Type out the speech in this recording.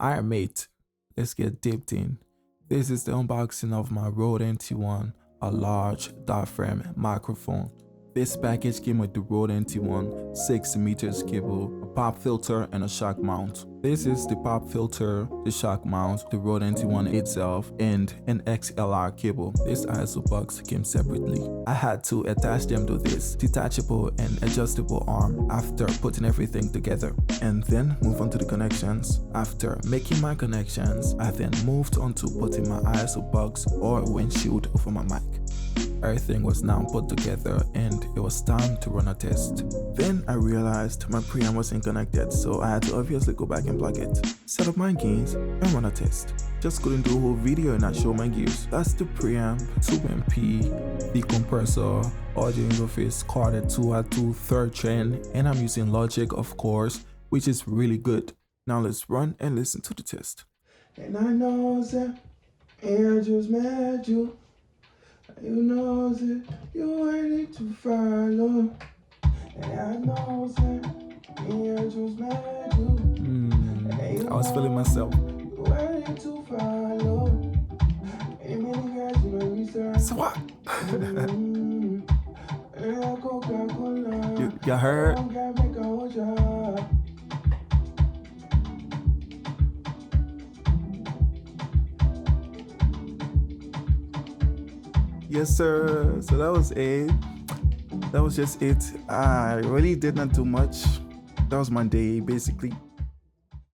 Alright mate, let's get dipped in. This is the unboxing of my Rode NT1, a large diaphragm microphone. This package came with the Rode NT1 6 meters cable, a pop filter and a shock mount. This is the pop filter, the shock mount, the Rode NT1 itself, and an XLR cable. This ISO box came separately. I had to attach them to this detachable and adjustable arm after putting everything together, and then move on to the connections. After making my connections, I then moved on to putting my ISO box or windshield over my mic. Everything was now put together and it was time to run a test. Then I realized my preamp wasn't connected, so I had to obviously go back and plug it, set up my gains and run a test. Just couldn't do a whole video and not show my gears. That's the preamp, 2MP, the compressor, audio interface card at 2 third chain, and I'm using Logic of course, which is really good. Now let's run and listen to the test. And I know that angels mad you. You know that you ain't to follow. And I know that angels mad you. I was feeling myself. You ain't to follow. Ain't many guys in my research. So what? you heard? Yes sir, so that was it. That was just it. I really did not do much. That was my day basically.